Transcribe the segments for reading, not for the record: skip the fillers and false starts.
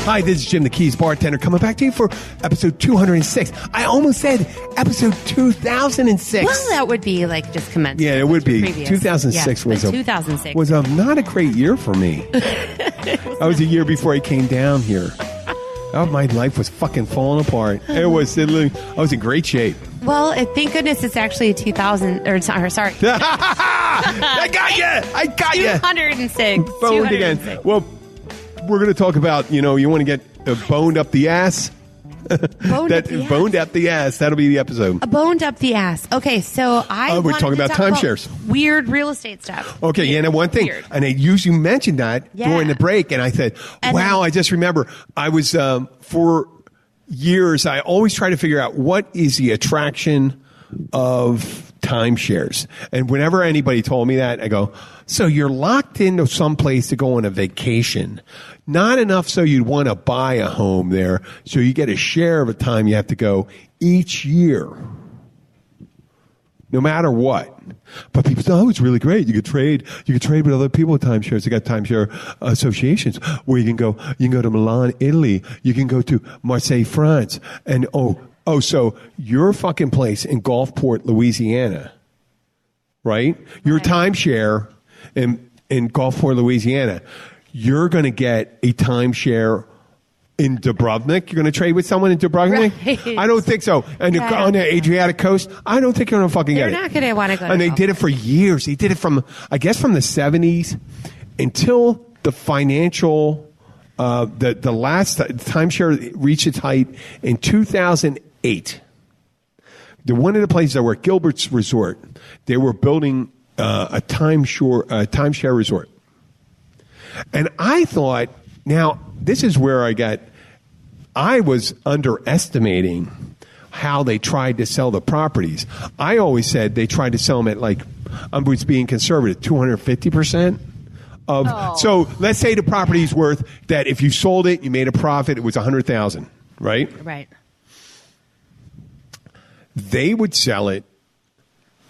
Hi, this is Jim the Keys bartender coming back to you for episode 206. I almost said episode 2006. Well, that would be like just commenced. Yeah, it would be. Previous. 2006 was 2006 was not a great year for me. That was a year before I came down here. Oh, my life was fucking falling apart. I was in great shape. Well, thank goodness it's actually 2000 or sorry. I got you. 206. Boned again. Well, we're going to talk about, you want to get boned up the ass. Boned up the ass. That'll be the episode. Boned up the ass. Okay, so we're talking about timeshares. Weird real estate stuff. Okay, yeah, and one thing, Weird. and you mentioned that during the break, and I said, wow, I just remember I was, for years, I always try to figure out what is the attraction of timeshares. And whenever anybody told me that, I go, so you're locked into some place to go on a vacation. Not enough so you'd want to buy a home there. So you get a share of a time you have to go each year. No matter what. But people say, oh, it's really great. You could trade with other people with timeshares. They got timeshare associations where you can go to Milan, Italy. You can go to Marseille, France. And so your fucking place in Gulfport, Louisiana, right? Your timeshare in Gulfport, Louisiana, you're going to get a timeshare in Dubrovnik. You're going to trade with someone in Dubrovnik? Right. I don't think so. And on the Adriatic coast, I don't think you're going to fucking get it. They're not going to want to go to And they did it for years. They did it from the 70s until the financial, the last timeshare reached its height in 2008. One of the places I worked, Gilbert's Resort, they were building a timeshare resort. And I thought, now, this is where I was underestimating how they tried to sell the properties. I always said they tried to sell them at I was being conservative, 250% of. Oh. So let's say the property's worth that if you sold it, you made a profit, it was $100,000, right? Right. They would sell it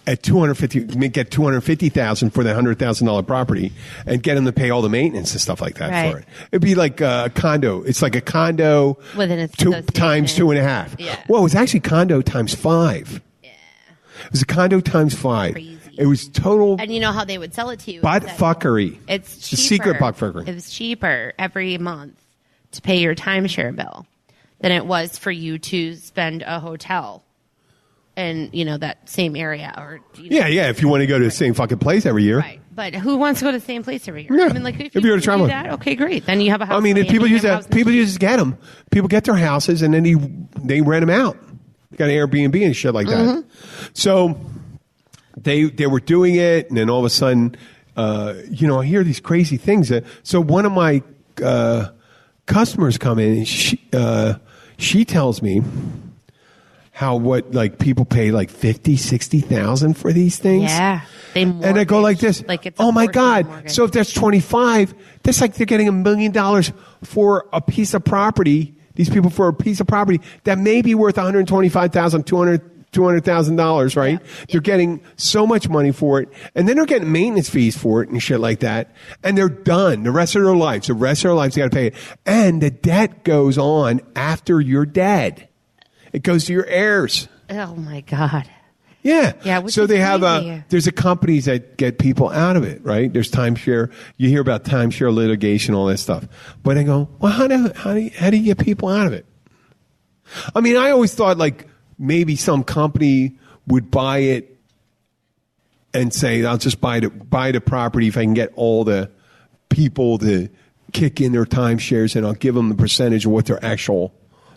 at get $250,000 for the $100,000 property, and get them to pay all the maintenance and stuff like that for it. It'd be like a condo. It's like a condo times 2.5. Yeah. Well, it was actually condo times 5. Yeah. It was a condo times 5. Crazy. It was total. And you know how they would sell it to you? Butt fuckery. It's cheaper. The secret butt fuckery. It was cheaper every month to pay your timeshare bill than it was for you to spend a hotel in, that same area. Or yeah. If you want to go to the same fucking place every year. Right. But who wants to go to the same place every year? Yeah. I mean, if you're to travel. That, okay, great. Then you have a house. I mean, if people use that, people just get them. People get their houses and then they rent them out. Got an Airbnb and shit like that. Mm-hmm. So they were doing it, and then all of a sudden, I hear these crazy things. So one of my customers come in, and she tells me how people pay $50,000-$60,000 for these things. Yeah. And I go like this. Oh my God. So if that's 25, that's like they're getting $1 million for a piece of property. These people for a piece of property that may be worth $125,000, $200,000, right? Yeah. They're getting so much money for it. And then they're getting maintenance fees for it and shit like that. And they're done the rest of their lives. The rest of their lives, they got to pay it. And the debt goes on after you're dead. It goes to your heirs. Oh my God. Yeah. Yeah. So they have there's companies that get people out of it, right? There's timeshare. You hear about timeshare litigation, all that stuff. But I go, well, how do you get people out of it? I mean, I always thought maybe some company would buy it and say, I'll just buy the property if I can get all the people to kick in their timeshares, and I'll give them the percentage of what their actual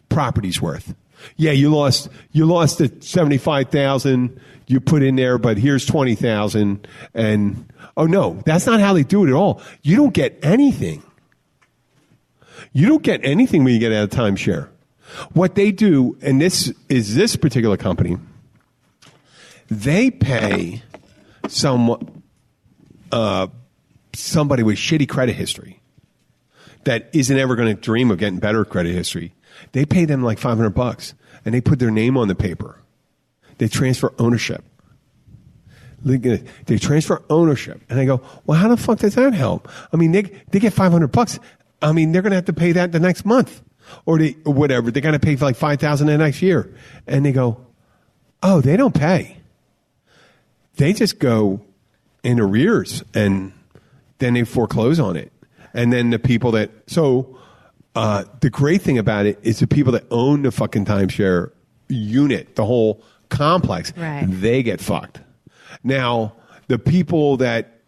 property's worth. Yeah, you lost the $75,000 you put in there, but here's $20,000. And oh no, that's not how they do it at all. You don't get anything. You don't get anything when you get out of timeshare. What they do, and this is this particular company, they pay somebody with shitty credit history that isn't ever going to dream of getting better credit history. They pay them like $500, and they put their name on the paper. They transfer ownership. They transfer ownership, and I go, well, how the fuck does that help? I mean, they get $500. I mean, they're going to have to pay that the next month or whatever. They're going to pay for like $5,000 the next year. And they go, oh, they don't pay. They just go in arrears and then they foreclose on it. And then the people that, the great thing about it is the people that own the fucking timeshare unit, the whole complex, right, they get fucked. Now, the people that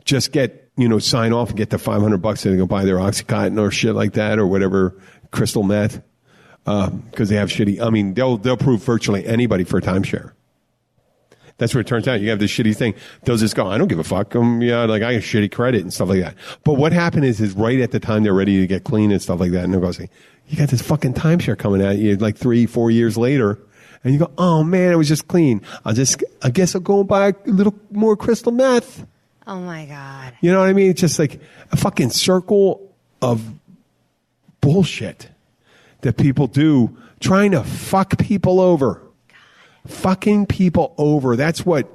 just get, sign off and get the $500 and they go buy their Oxycontin or shit like that or whatever, crystal meth, because they have shitty, I mean, they'll prove virtually anybody for a timeshare. That's what it turns out. You have this shitty thing. They'll just go, I don't give a fuck. I got shitty credit and stuff like that. But what happened is right at the time they're ready to get clean and stuff like that, and they'll go say, you got this fucking timeshare coming at you like 3-4 years later. And you go, oh man, it was just clean. I guess I'll go and buy a little more crystal meth. Oh my God. You know what I mean? It's just like a fucking circle of bullshit that people do trying to fuck people over. Fucking people over. That's what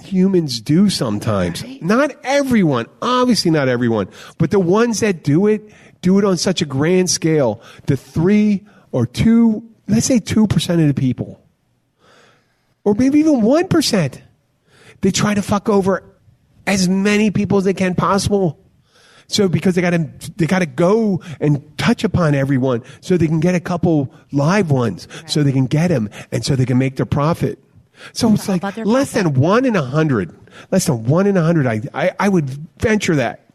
humans do sometimes. Right. Not everyone. Obviously not everyone. But the ones that do it on such a grand scale. The 3 or 2, let's say 2% of the people. Or maybe even 1%. They try to fuck over as many people as they can possible. So because they gotta go and touch upon everyone so they can get a couple live ones, right, so they can get them and so they can make their profit. So it's like less than 1 in 100. Less than 1 in 100. I would venture that.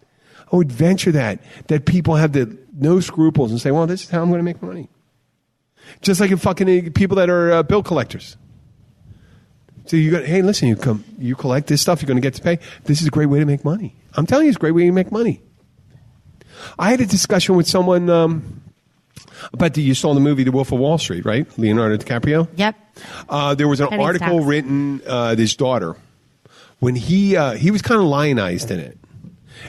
I would venture that people have no scruples and say, well, this is how I'm going to make money. Just like fucking people that are bill collectors. So hey, listen, you collect this stuff, you're going to get to pay. This is a great way to make money. I'm telling you, it's a great way to make money. I had a discussion with someone about you saw the movie The Wolf of Wall Street, right? Leonardo DiCaprio? Yep. There was an article written, his daughter, when he was kind of lionized in it.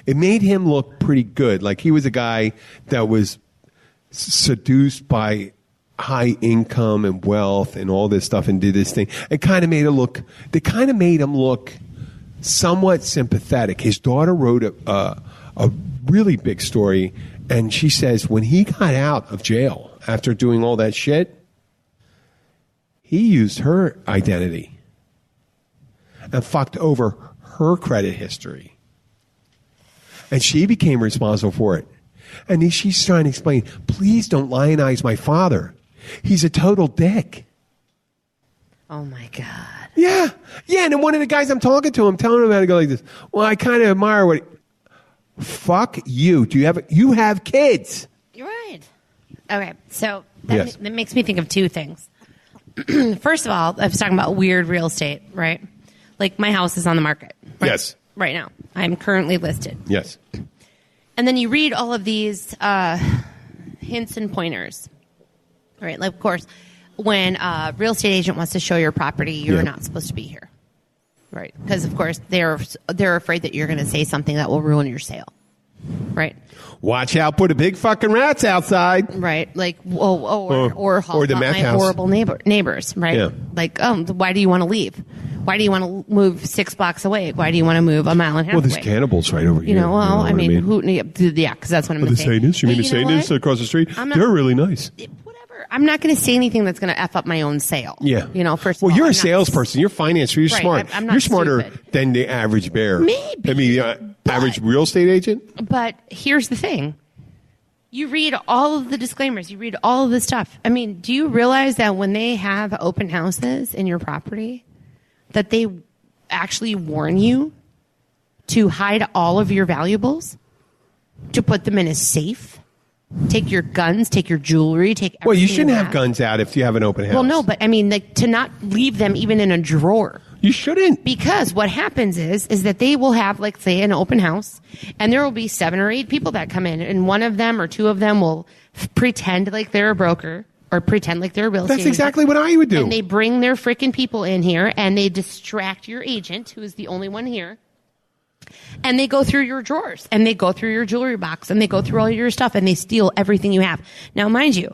It made him look pretty good. Like he was a guy that was seduced by high income and wealth and all this stuff and did this thing. It kind of made him look somewhat sympathetic. His daughter wrote a really big story, and she says when he got out of jail after doing all that shit, he used her identity and fucked over her credit history. And she became responsible for it. And then she's trying to explain, please don't lionize my father. He's a total dick. Oh my God. Yeah. Yeah. And then one of the guys I'm talking to, I'm telling him how to go like this. Well, I kind of admire what fuck you. You have kids. You're right. Okay. So that makes me think of two things. First of all, I was talking about weird real estate, right? Like my house is on the market. Right? Yes. Right now. I'm currently listed. Yes. And then you read all of these hints and pointers. Right. Like, of course, when a real estate agent wants to show your property, you're not supposed to be here. Right. Because, of course, they're afraid that you're going to say something that will ruin your sale. Right. Watch out for the big fucking rats outside. Right. Like, or the meth house. Horrible neighbors. Right. Yeah. Like, why do you want to leave? Why do you want to move 6 blocks away? Why do you want to move a mile and a half away? Well, there's cannibals right over here. You know, well, I mean, because that's what I'm going to say. The Satanists? You mean the Satanists across the street? They're really nice. I'm not going to say anything that's going to F up my own sale. Yeah. You know, first of all. Well, you're a salesperson. You're financier. You're smart. I'm not you're smarter stupid. than the average bear. Maybe. I mean, average real estate agent? But here's the thing. You read all of the disclaimers. You read all of the stuff. I mean, do you realize that when they have open houses in your property, that they actually warn you to hide all of your valuables, to put them in a safe? Take your guns, take your jewelry, take everything. Well, you shouldn't have guns out if you have an open house. Well, no, but I mean, like, to not leave them even in a drawer. You shouldn't. Because what happens is that they will have, like, say, an open house, and there will be 7 or 8 people that come in, and one of them or 2 of them will pretend like they're a broker or pretend like they're a real estate agent. That's exactly what I would do. And they bring their freaking people in here, and they distract your agent, who is the only one here. And they go through your drawers, and they go through your jewelry box, and they go through all your stuff, and they steal everything you have. Now, mind you,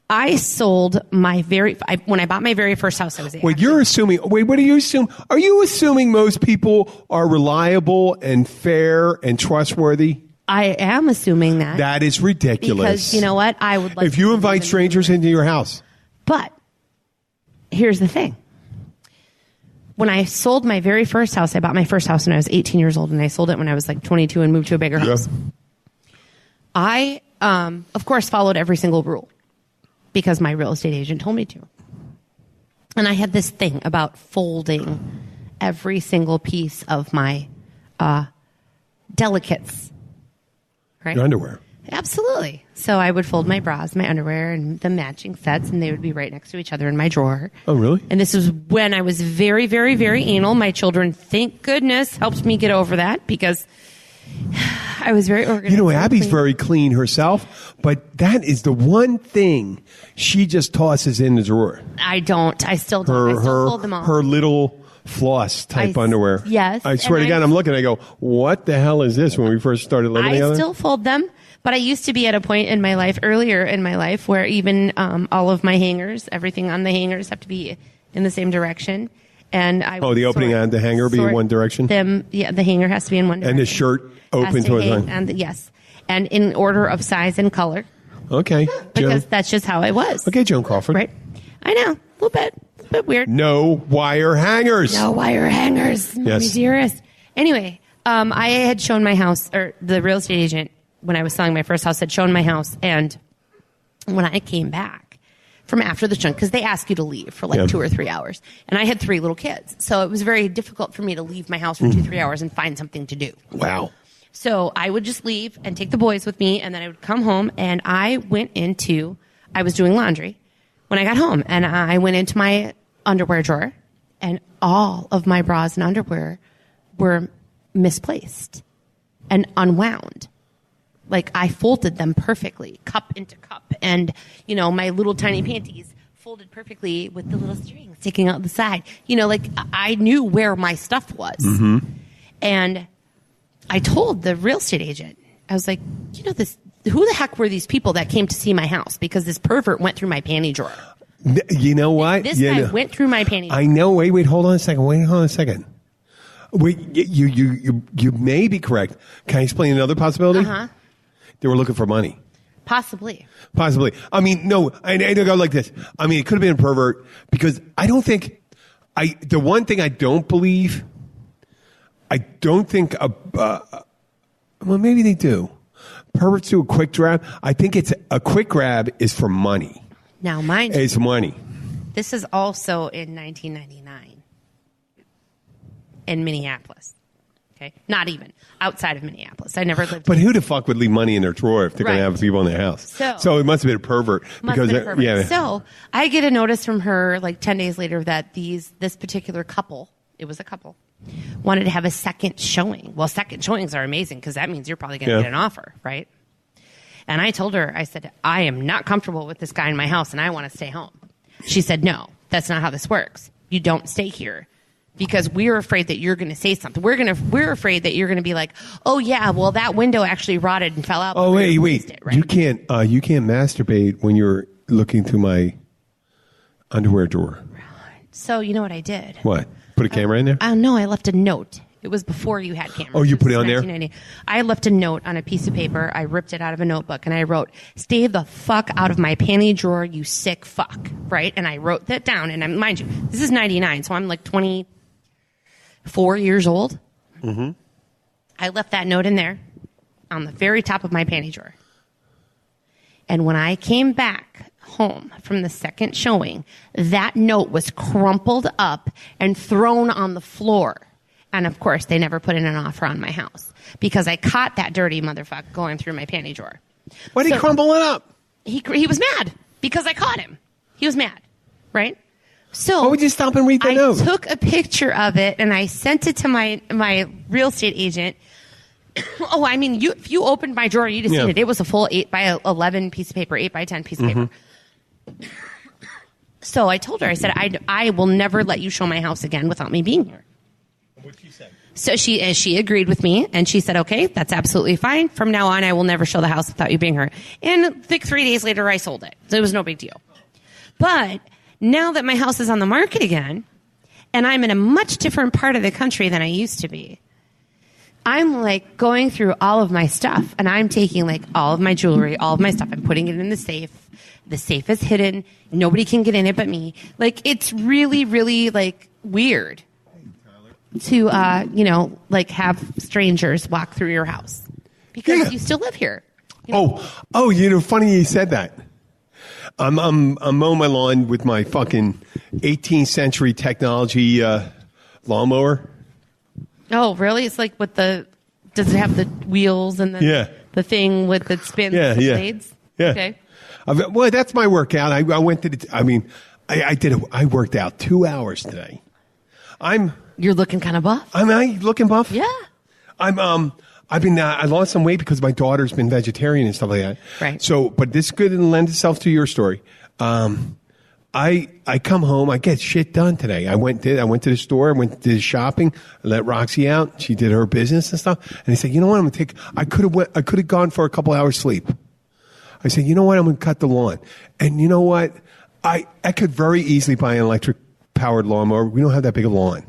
I sold when I bought my very first house, I was what do you assume? Are you assuming most people are reliable and fair and trustworthy? I am assuming that. That is ridiculous. Because you know what? I would like if you invite strangers into your house. But here's the thing. When I sold my very first house, I bought my first house when I was 18 years old, and I sold it when I was like 22 and moved to a bigger house. I, of course, followed every single rule because my real estate agent told me to. And I had this thing about folding every single piece of my delicates. Right? Your underwear. Absolutely. So I would fold my bras, my underwear, and the matching sets, and they would be right next to each other in my drawer. Oh, really? And this was when I was very, very, very anal. My children, thank goodness, helped me get over that because I was very organized. You know, Abby's very clean herself, but that is the one thing she just tosses in the drawer. I don't. I still don't. I still fold them all. Her little floss type underwear. Yes. I swear to God, I'm looking, I go, what the hell is this when we first started living together? I still fold them, but I used to be at a point in my life, earlier in my life, where even all of my hangers, everything on the hangers have to be in the same direction. And I the opening on the hanger be in one direction? The hanger has to be in one direction. And the shirt open towards one? Yes. And in order of size and color. Okay. Because that's just how I was. Okay, Joan Crawford. Right. I know. A little bit weird. No wire hangers. No wire hangers. Yes. Dearest. Anyway, I had shown my house, or the real estate agent, when I was selling my first house, had shown my house. And when I came back from after the show, because they ask you to leave for like 2 or 3 hours. And I had 3 little kids. So it was very difficult for me to leave my house for 2-3 hours and find something to do. Wow. So I would just leave and take the boys with me. And then I would come home, and I was doing laundry when I got home. And I went into my underwear drawer, and all of my bras and underwear were misplaced and unwound. Like, I folded them perfectly, cup into cup. And, you know, my little tiny panties folded perfectly with the little strings sticking out the side. You know, like, I knew where my stuff was. Mm-hmm. And I told the real estate agent, I was like, you know, who the heck were these people that came to see my house? Because this pervert went through my panty drawer. You know what? This guy went through my panty drawer. I know. Wait, hold on a second. Wait, you may be correct. Can I explain another possibility? Uh-huh. They were looking for money. Possibly. I mean, no, I don't go like this. I mean, it could have been a pervert because I don't think, the one thing I don't believe, I don't think, well, maybe they do. Perverts do a quick grab. I think a quick grab is for money. Now, mind you, it's money. This is also in 1999 in Minneapolis. Okay, not even outside of Minneapolis. I never lived. But who the fuck would leave money in their drawer if they're going to have people in their house? So it must have been a pervert. Yeah. So I get a notice from her like 10 days later that this particular couple, it was a couple, wanted to have a second showing. Well, second showings are amazing because that means you're probably going to get an offer, right? And I told her, I said, I am not comfortable with this guy in my house and I want to stay home. She said, no, that's not how this works. You don't stay here because we're afraid that you're going to say something. We're afraid that you're going to be like, oh yeah, well that window actually rotted and fell out. Oh wait. It, right? You can't masturbate when you're looking through my underwear drawer. So you know what I did? What? Put a camera in there? No, I left a note. It was before you had cameras. Oh, you put it on there? I left a note on a piece of paper. I ripped it out of a notebook and I wrote, stay the fuck out of my panty drawer, you sick fuck. Right? And I wrote that down. And mind you, this is 99, so I'm like 24 years old. Mm-hmm. I left that note in there on the very top of my panty drawer. And when I came back home from the second showing, that note was crumpled up and thrown on the floor. And of course, they never put in an offer on my house because I caught that dirty motherfucker going through my panty drawer. Why did he crumple it up? He was mad because I caught him. He was mad, right? So why would you stop and read the note? I took a picture of it and I sent it to my real estate agent. Oh, I mean, if you opened my drawer, you'd have seen it. It was a full 8 by 11 piece of paper, 8 by 10 piece of paper. So I told her, I said, I will never let you show my house again without me being here. What'd she say? So she agreed with me, and she said, okay, that's absolutely fine. From now on, I will never show the house without you being here. And like 3 days later, I sold it. So it was no big deal. But now that my house is on the market again, and I'm in a much different part of the country than I used to be, I'm like going through all of my stuff, and I'm taking like all of my jewelry, all of my stuff, and putting it in the safe. The safe is hidden. Nobody can get in it but me. Like, it's really, really like weird to, like have strangers walk through your house because you still live here. You know? Funny you said that. I'm mowing my lawn with my fucking 18th century technology lawnmower. Oh, really? It's like with does it have the wheels and the thing with the spins the blades? Yeah. Okay. Well, that's my workout. I went to I worked out 2 hours today. You're looking kind of buff. Am I looking buff? Yeah. I lost some weight because my daughter's been vegetarian and stuff like that. Right. So, but this could lend itself to your story. I come home, I get shit done today. I went to the store, I went to shopping, I let Roxy out. She did her business and stuff. And I said, you know what? I could have gone for a couple hours sleep. I said, you know what? I'm going to cut the lawn. And you know what? I could very easily buy an electric powered lawnmower. We don't have that big a lawn.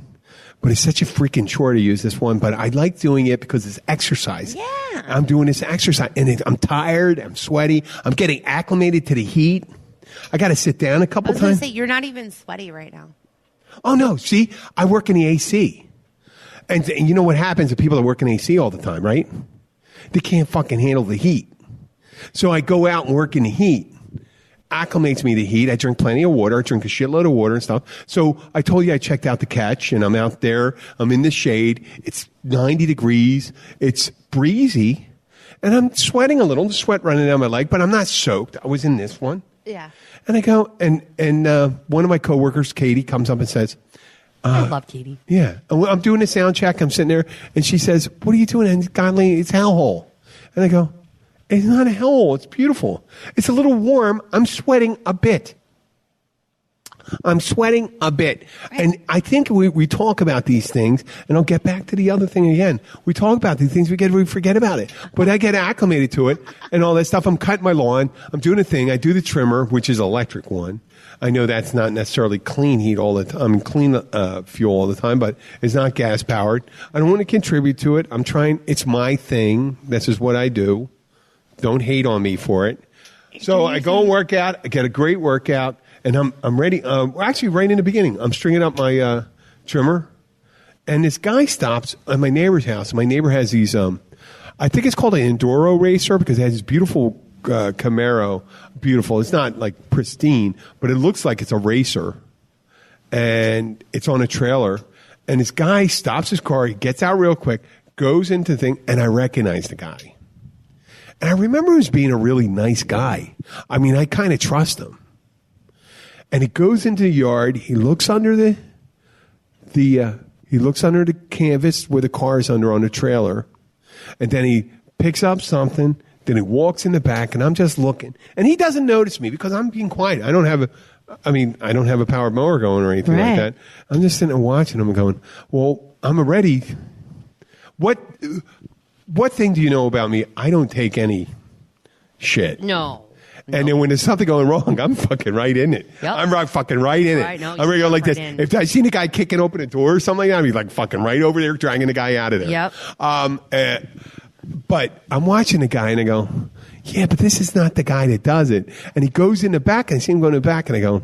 But it's such a freaking chore to use this one. But I like doing it because it's exercise. Yeah. I'm doing this exercise. And I'm tired. I'm sweaty. I'm getting acclimated to the heat. I got to sit down a couple times. I was going to say, you're not even sweaty right now. Oh, no. See, I work in the AC. And you know what happens to people that work in AC all the time, right? They can't fucking handle the heat. So I go out and work in the heat. Acclimates me to heat. I drink plenty of water. I drink a shitload of water and stuff. So I told you I checked out the catch, and I'm out there. I'm in the shade. It's 90 degrees. It's breezy. And I'm sweating a little. The sweat running down my leg, but I'm not soaked. I was in this one. Yeah. And I go, and one of my coworkers, Katie, comes up and says, I love Katie. Yeah. I'm doing a sound check. I'm sitting there, and she says, what are you doing? And godly, it's hellhole. And I go, it's not a hellhole. It's beautiful. It's a little warm. I'm sweating a bit. Right. And I think we talk about these things, and I'll get back to the other thing again. We talk about these things, we forget about it. But I get acclimated to it and all that stuff. I'm cutting my lawn. I'm doing a thing. I do the trimmer, which is electric one. I know that's not necessarily clean heat all the time, clean fuel all the time, but it's not gas powered. I don't want to contribute to it. I'm trying. It's my thing. This is what I do. Don't hate on me for it. So I go and work out. I get a great workout, and I'm ready. Actually, right in the beginning, I'm stringing up my trimmer, and this guy stops at my neighbor's house. My neighbor has these. I think it's called an enduro racer because it has this beautiful Camaro. Beautiful. It's not like pristine, but it looks like it's a racer, and it's on a trailer. And this guy stops his car. He gets out real quick, goes into the thing, and I recognize the guy. And I remember him as being a really nice guy. I mean, I kind of trust him. And he goes into the yard. He looks under he looks under the canvas where the car is under on the trailer. And then he picks up something. Then he walks in the back, and I'm just looking. And he doesn't notice me because I'm being quiet. I don't have a powered mower going or anything like that. I'm just sitting there watching him and going, well, I'm ready. What thing do you know about me? I don't take any shit. No. And then when there's something going wrong, I'm fucking right in it. Yep. I'm fucking right in it. Right, no, I'm ready to go like this. in. If I seen a guy kicking open a door or something like that, I'd be like fucking right over there dragging the guy out of there. Yep. But I'm watching the guy and I go, yeah, but this is not the guy that does it. And he goes in the back and I see him going in the back and I go,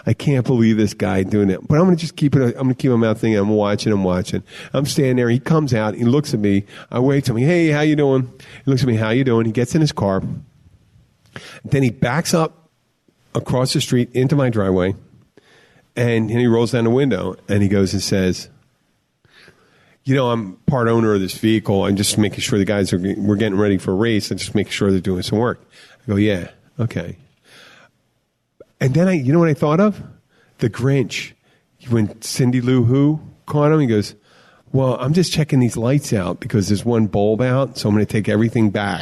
I can't believe this guy doing it. But I'm going to just keep it. I'm going to keep my mouth thinking. I'm watching. I'm standing there. He comes out. He looks at me. I wave to him. Hey, how you doing? He looks at me. How you doing? He gets in his car. Then he backs up across the street into my driveway. And he rolls down the window. And he goes and says, you know, I'm part owner of this vehicle. I'm just making sure the guys we're getting ready for a race. And just making sure they're doing some work. I go, yeah, okay. And then you know what I thought of? The Grinch. When Cindy Lou Who caught him, he goes, well, I'm just checking these lights out because there's one bulb out, so I'm going to take everything back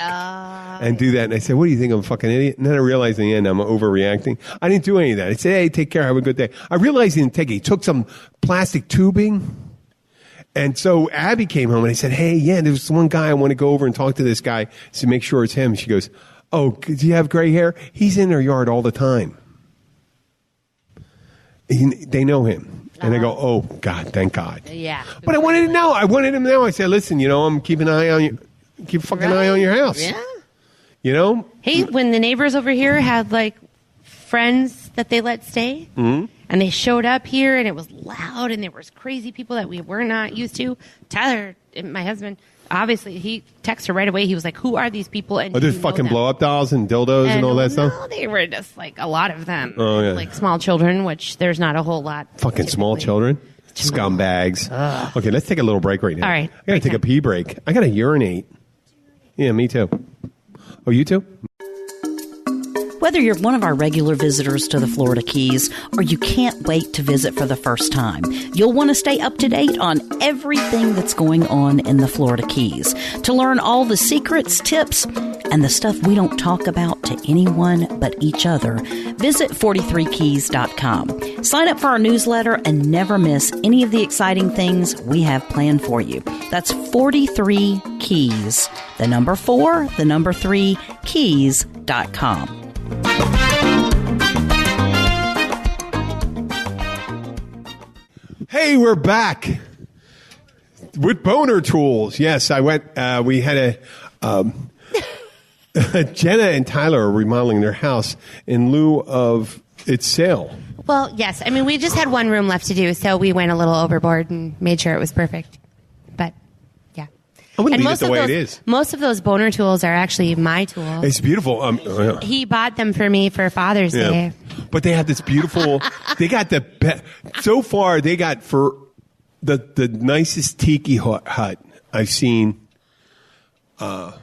and do that. And I said, what do you think? I'm a fucking idiot? And then I realized in the end I'm overreacting. I didn't do any of that. I said, hey, take care. Have a good day. I realized he didn't take it. He took some plastic tubing. And so Abby came home and I said, hey, yeah, there's one guy. I want to go over and talk to this guy to make sure it's him. She goes, oh, do you have gray hair? He's in their yard all the time. They know him. And they go, oh, God, thank God. Yeah. But I wanted to know. I said, listen, I'm keeping an eye on you. Keep a fucking eye on your house. Yeah. Hey, when the neighbors over here had, like, friends that they let stay, and they showed up here, and it was loud, and there was crazy people that we were not used to. Tyler, my husband, obviously, he texted her right away. He was like, who are these people? And there's fucking blow-up dolls and dildos and all that stuff? No, they were just, like, a lot of them. Oh, yeah. Like, small children, which there's not a whole lot. Fucking typically. Small children? Scumbags. Okay, let's take a little break right now. All right. I got to take a pee break. I got to urinate. Yeah, me too. Oh, you too? Whether you're one of our regular visitors to the Florida Keys or you can't wait to visit for the first time, you'll want to stay up to date on everything that's going on in the Florida Keys. To learn all the secrets, tips, and the stuff we don't talk about to anyone but each other, visit 43keys.com. Sign up for our newsletter and never miss any of the exciting things we have planned for you. That's 43 Keys. The number 4, the number 3, keys.com. Hey, we're back with boner tools. Yes, I went. We had Jenna and Tyler are remodeling their house in lieu of its sale. Well, yes. I mean, we just had one room left to do, so we went a little overboard and made sure it was perfect. But yeah, I wouldn't leave it the way it is. Most of those boner tools are actually my tools. It's beautiful. Yeah. He bought them for me for Father's Day. But they have this beautiful. They got so far. They got for the nicest tiki hut I've seen. Well,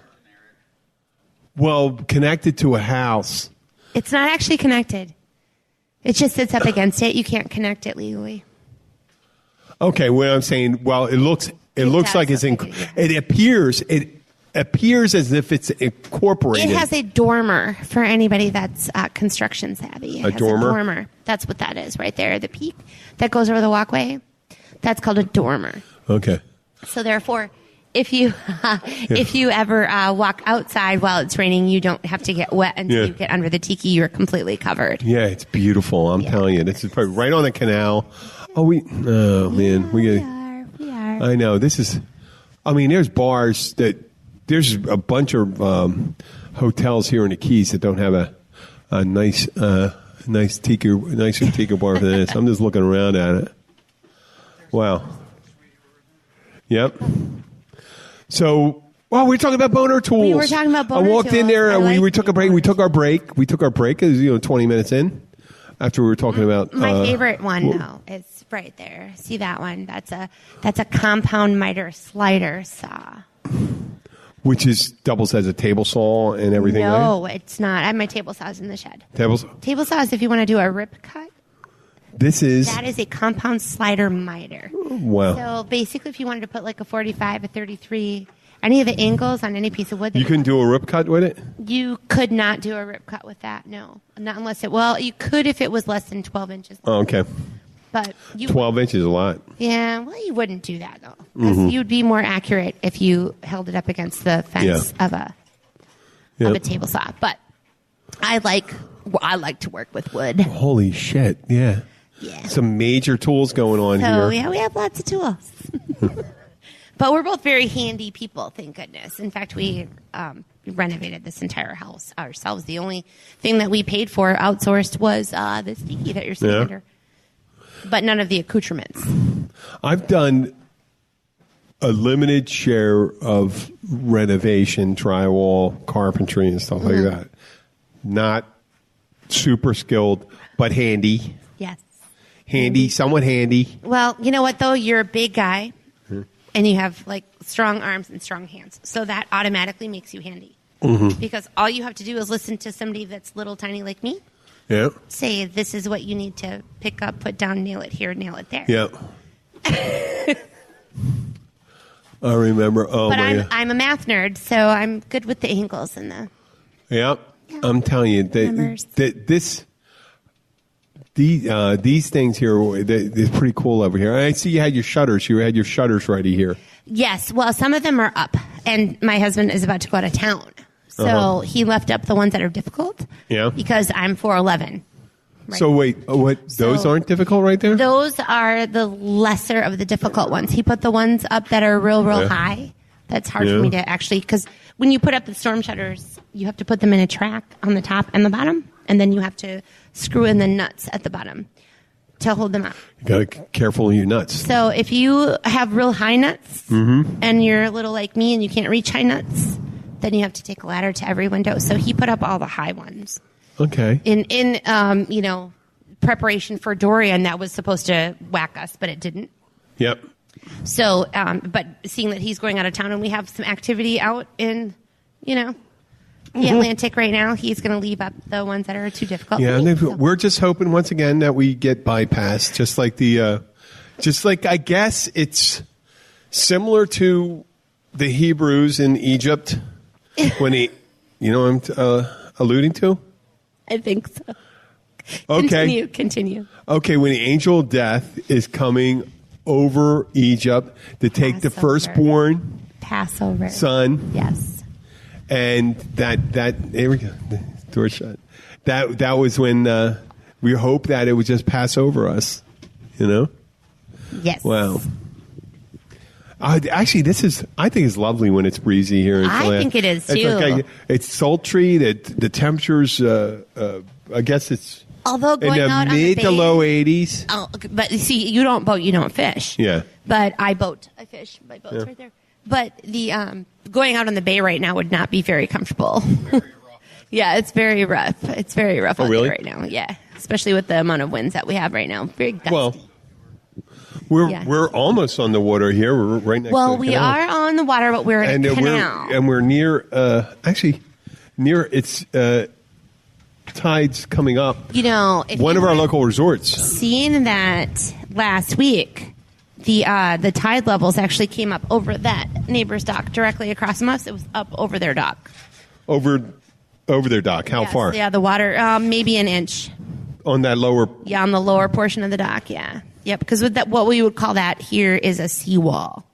connected to a house. It's not actually connected. It just sits up against it. You can't connect it legally. Okay, what I'm saying. Well, it looks like it's it appears as if it's incorporated. It has a dormer for anybody that's construction savvy. A dormer? A dormer. That's what that is right there. The peak that goes over the walkway. That's called a dormer. Okay. So therefore, if you ever walk outside while it's raining, you don't have to get wet until you get under the tiki. You're completely covered. Yeah, it's beautiful. I'm telling you, this is probably right on the canal. Man, we are. I know. This is. I mean, there's bars that. There's a bunch of hotels here in the Keys that don't have a nicer tiki bar than this. I'm just looking around at it. Wow. Yep. So, we're talking about boner tools. We were talking about boner tools. I walked in there. We took a break. We took our break. It was 20 minutes in after we were talking about. My favorite one, though, is right there. See that one? That's a compound miter slider saw. Which doubles as a table saw and everything. No, it's not. I have my table saws in the shed. Table saws if you want to do a rip cut. That is a compound slider miter. Wow. So basically, if you wanted to put like a 45, a 33, any of the angles on any piece of wood. You couldn't do a rip cut with it? You could not do a rip cut with that, no. Not unless you could if it was less than 12 inches. Oh, okay. But 12 inches is a lot. Yeah, well, you wouldn't do that, though. Because you'd be more accurate if you held it up against the fence of a table saw. But I like to work with wood. Holy shit, yeah. Some major tools going on here. So, yeah, we have lots of tools. But we're both very handy people, thank goodness. In fact, we renovated this entire house ourselves. The only thing that we paid for outsourced was this tiki that you're sitting under. But none of the accoutrements. I've done a limited share of renovation, drywall, carpentry, and stuff like that. Not super skilled, but handy. Yes. Handy, somewhat handy. Well, you know what, though? You're a big guy, and you have, like, strong arms and strong hands. So that automatically makes you handy. Because all you have to do is listen to somebody that's little tiny like me. Yeah. Say, this is what you need to pick up, put down, nail it here, nail it there. Yeah. I remember. Oh, but I'm a math nerd, so I'm good with the angles and the. Yeah. I'm telling you, these things here, they're pretty cool over here. I see you had your shutters. You had your shutters ready here. Yes. Well, some of them are up, and my husband is about to go out of town. So he left up the ones that are difficult. Yeah. Because I'm 4'11", Right. So wait, those aren't difficult right there? Those are the lesser of the difficult ones. He put the ones up that are real high. That's hard for me to actually, because when you put up the storm shutters, you have to put them in a track on the top and the bottom, and then you have to screw in the nuts at the bottom to hold them up. You got to be careful of your nuts. So if you have real high nuts and you're a little like me and you can't reach high nuts, then you have to take a ladder to every window. So he put up all the high ones. Okay. In preparation for Dorian that was supposed to whack us, but it didn't. Yep. So, but seeing that he's going out of town and we have some activity out in, the Atlantic right now, he's going to leave up the ones that are too difficult. Yeah, for me, we're just hoping once again that we get bypassed, just like I guess it's similar to the Hebrews in Egypt when he, what I'm alluding to? I think so. Okay. Continue. Okay, when the angel of death is coming over Egypt to take the firstborn Passover son. Yes. And that there we go. The door shut. That was when we hoped that it would just pass over us. Yes. Wow. Actually, I think it's lovely when it's breezy here in Chilean. I think it is, too. It's sultry. The temperatures, I guess it's although going in the out mid on the to bay, low 80s. Oh, but you see, you don't boat, you don't fish. Yeah. But I boat. I fish. My boat's right there. But the going out on the bay right now would not be very comfortable. Yeah, it's very rough. It's very rough out really? there right now. Yeah, especially with the amount of winds that we have right now. Very gusty. Well, we're almost on the water here. We're right next to the we canal. are on the water, but we're in a canal. We're near, near its tides coming up. One of our local resorts. Seeing that last week, the tide levels actually came up over that neighbor's dock directly across from us. It was up over their dock. Over their dock. How far? Yeah, the water, maybe an inch. On that lower. Yeah, on the lower portion of the dock. Yeah. Yep. Because with that, what we would call that here is a seawall,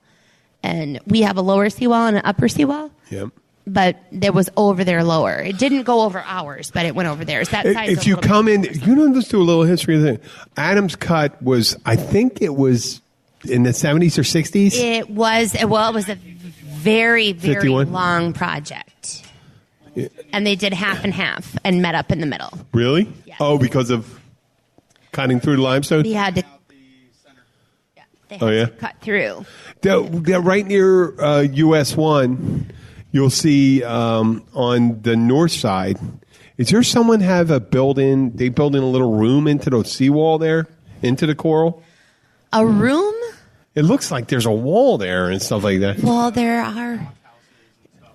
and we have a lower seawall and an upper seawall. Yep. But there was over there lower. It didn't go over ours, but it went over theirs. That side's if you come in, let's do a little history of the thing. Adam's Cut was, I think it was in the 70s or 60s. It was a very, very 51? long project. Yeah. And they did half and half and met up in the middle. Really? Yeah. Oh, because of cutting through the limestone? They had to. They had to cut through. They're right near US 1. You'll see on the north side. Is there someone have they build in a little room into the seawall there, into the coral? A room? It looks like there's a wall there and stuff like that. Well, there are.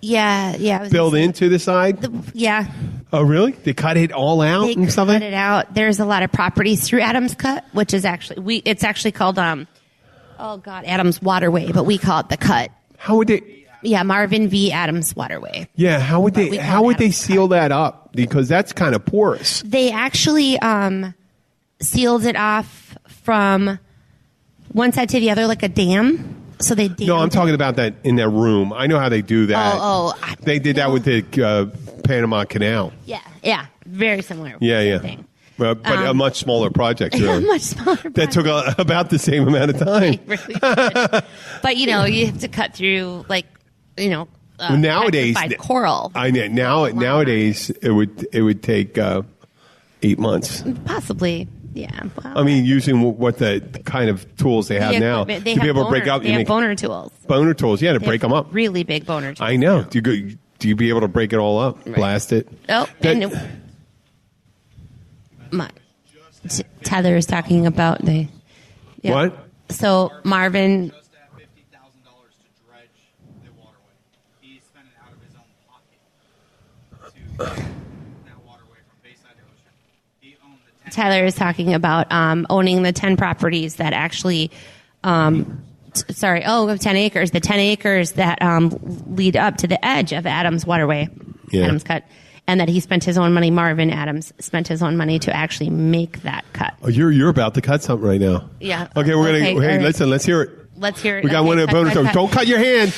Yeah. Built into the side? Yeah. Oh, really? They cut it all out and stuff like that? They cut it out. There's a lot of properties through Adams Cut, which is actually, it's actually called, Adams Waterway, but we call it the Cut. How would they? Yeah, Marvin V. Adams Waterway. Yeah, how would they seal that up? Because that's kind of porous. They actually sealed it off from one side to the other like a dam. So they dammed. No, I'm talking about that in their room. I know how they do that. They did that with the Panama Canal. Yeah, very similar. Yeah. Thing. But a much smaller project. A much smaller project. That took about the same amount of time. Really but you have to cut through nowadays coral. I know nowadays it would take 8 months. Possibly. Yeah. Well, I mean, using what the kind of tools they have now to be able to break up. They have boner tools. Boner tools, to break them up. Really big boner tools. I know. Do you be able to break it all up, blast it? Oh, Tether is talking about what? So Marvin. Just at $50,000 to dredge the waterway. He spent it out of his own pocket to that waterway from Bayside to Ocean. He owned the 10 Tyler is talking about owning the 10 properties that actually, 10 acres. The 10 acres that lead up to the edge of Adams Waterway, Adams Cut, and that he spent his own money. Marvin Adams spent his own money to actually make that cut. Oh, you're about to cut something right now. Yeah. Okay, we're gonna. Hey, listen. Let's hear it. Let's hear it. We got one of the bonus. Don't cut your hand.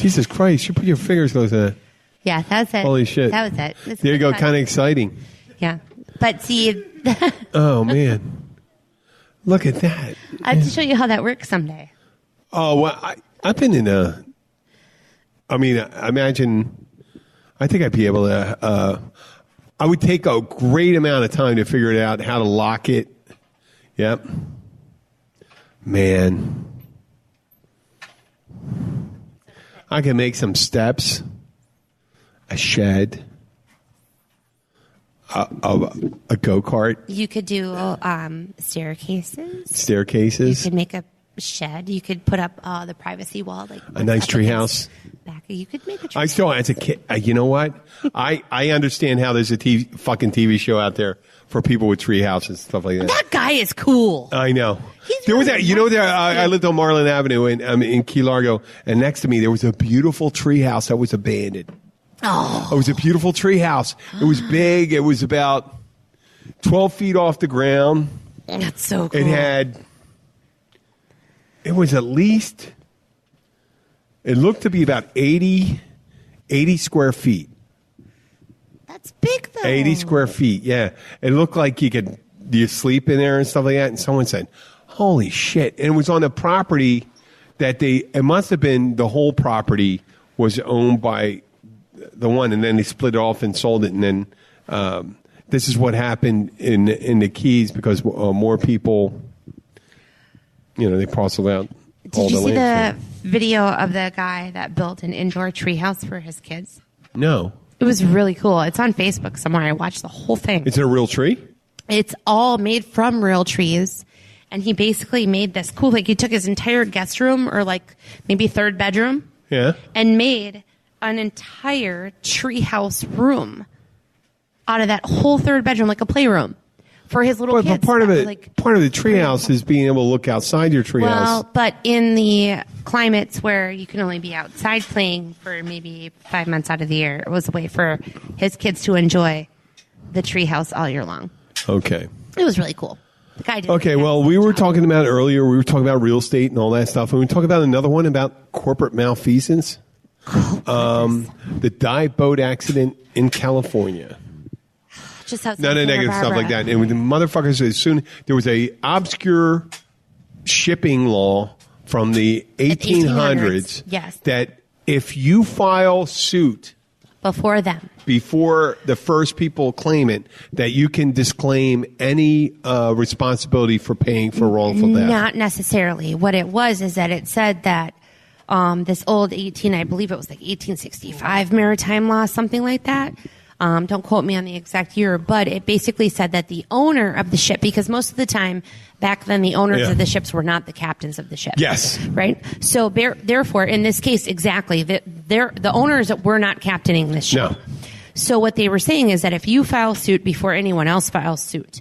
Jesus Christ! You put your fingers close to that. Yeah, that's it. Holy shit! That was it. There you go. Kind of exciting. Yeah. But see, Oh, man. Look at that. I have to show you how that works someday. Oh, well, I've been in a... I mean, I imagine... I think I'd be able to... I would take a great amount of time to figure it out, how to lock it. Yep. Man. I can make some steps, a shed, a go-kart, You could do staircases. staircases. You could make a shed. You could put up the privacy wall, like A nice up tree against house. Back. You could make a tree. I still, as a kid, you know what? I understand how there's a fucking TV show out there for people with tree houses and stuff like that. That guy is cool. I know. He's There was really that, you know, nice. I lived on Marlin Avenue in Key Largo, and next to me there was a beautiful tree house that was abandoned. Oh, It was a beautiful tree house. It was big. It was about 12 feet off the ground. that's so cool. It was at least, it looked to be about 80 square feet. That's big though. 80 square feet, yeah. It looked like you sleep in there and stuff like that. And someone said, holy shit. And it was on a property that it must have been the whole property was owned by the one, and then they split it off and sold it. And then this is what happened in the Keys because more people, they parceled out all Did you the see the land. video of the guy that built an indoor treehouse for his kids? No. It was really cool. It's on Facebook somewhere. I watched the whole thing. Is it a real tree? It's all made from real trees. And he basically made this cool, like he took his entire guest room or like maybe third bedroom Yeah. and made an entire treehouse room out of that whole third bedroom, like a playroom for his little But kids. part of That it, was, like, part of the treehouse is being able to look outside your treehouse. well, but in the climates where you can only be outside playing for maybe 5 months out of the year, it was a way for his kids to enjoy the treehouse all year long. Okay. It was really cool. The guy did. Okay, an well, we excellent were job. talking about earlier, we were talking about real estate and all that stuff. And we talk about another one about corporate malfeasance. The dive boat accident in California. Just outside None of Santa negative stuff like Barbara. that. And the motherfuckers, as soon, there was a obscure shipping law from the 1800s. Yes. That if you file suit Before them. before the first people claim it, that you can disclaim any responsibility for paying for wrongful death. Not necessarily. What it was is that it said that this old I believe it was like 1865 maritime law, something like that. Don't quote me on the exact year, but it basically said that the owner of the ship, because most of the time back then the owners Yeah. of the ships were not the captains of the ship. Yes. Right? So therefore, in this case, exactly, the owners were not captaining this ship. No. So what they were saying is that if you file suit before anyone else files suit,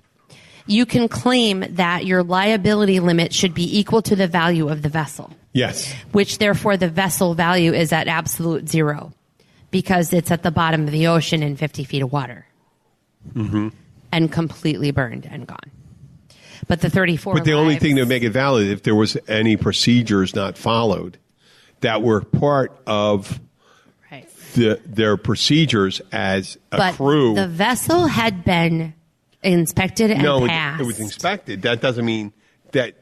you can claim that your liability limit should be equal to the value of the vessel, Yes. which therefore the vessel value is at absolute zero because it's at the bottom of the ocean in 50 feet of water and completely burned and gone. But the 34 But the only lives- thing to make it valid, if there was any procedures not followed that were part of Right. their procedures as a But crew. the vessel had been inspected and no, passed. it was inspected. That doesn't mean that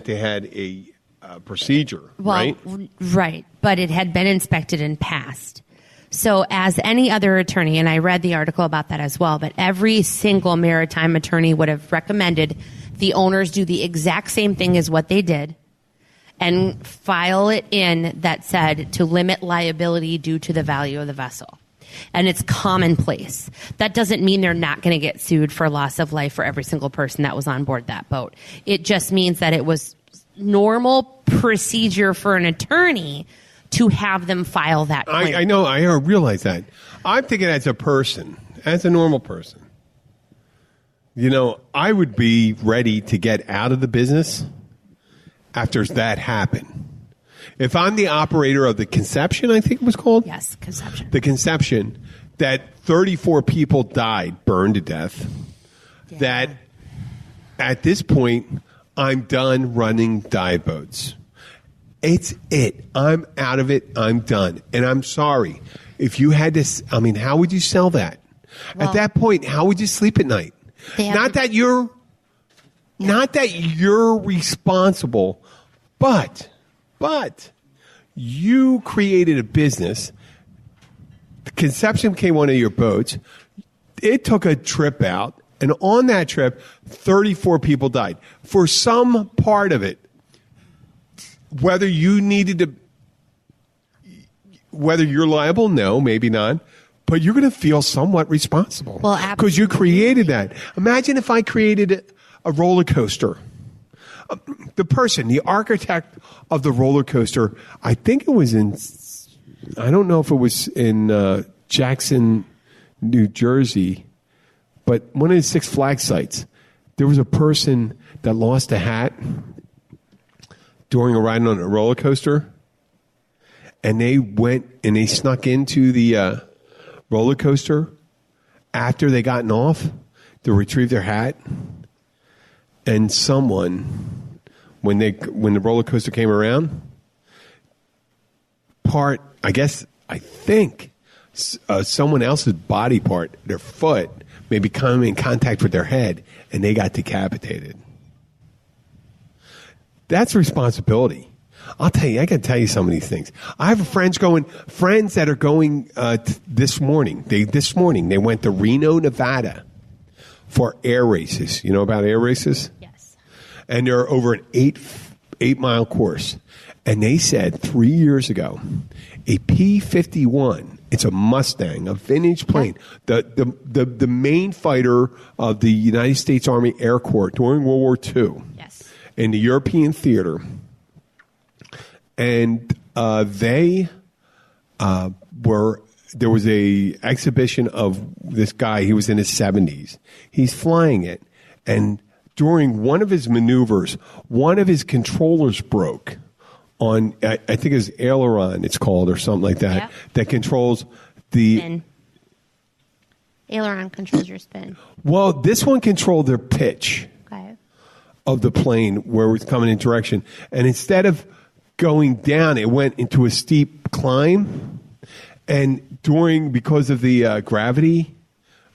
they had a procedure, Well, right? right, but it had been inspected and passed. So as any other attorney, and I read the article about that as well, but every single maritime attorney would have recommended the owners do the exact same thing as what they did and file it in that said to limit liability due to the value of the vessel. And it's commonplace. That doesn't mean they're not going to get sued for loss of life for every single person that was on board that boat. It just means that it was normal procedure for an attorney to have them file that claim. I know. I realize that. I'm thinking as a person, as a normal person, I would be ready to get out of the business after that happened. If I'm the operator of the Conception, I think it was called. Yes, conception. The Conception, that 34 people died, burned to death. Yeah. That at this point, I'm done running dive boats. It's it. I'm out of it. I'm done. And I'm sorry. If you had to, how would you sell that? Well, at that point, how would you sleep at night? Not that you're responsible, but you created a business. The Conception became one of your boats. It took a trip out, and on that trip, 34 people died. For some part of it, whether you're liable, no, maybe not. But you're going to feel somewhat responsible. Well, because you created that. Imagine if I created a roller coaster. The architect of the roller coaster, I think it was I don't know if it was in Jackson, New Jersey, but one of the Six Flags sites, there was a person that lost a hat during a ride on a roller coaster, and they went and they snuck into the roller coaster after they gotten off to retrieve their hat, and someone, when the roller coaster came around, I think someone else's body part, their foot, maybe come in contact with their head, and they got decapitated. That's responsibility. I'll tell you, I can tell you some of these things. I have friends that are going this morning. This morning they went to Reno, Nevada for air races. You know about air races? Yes. And they're over an 8-mile course. And they said 3 years ago, a P-51, it's a Mustang, a vintage plane, the main fighter of the United States Army Air Corps during World War II, Yes. in the European theater. And there was a exhibition of this guy. He was in his 70s. He's flying it. And during one of his maneuvers, one of his controllers broke on, I think it's aileron, it's called, or something like that, that controls the... Spin. Aileron controls your spin. Well, this one controlled their pitch of the plane where it was coming in direction. And instead of going down, it went into a steep climb, and because of the gravity,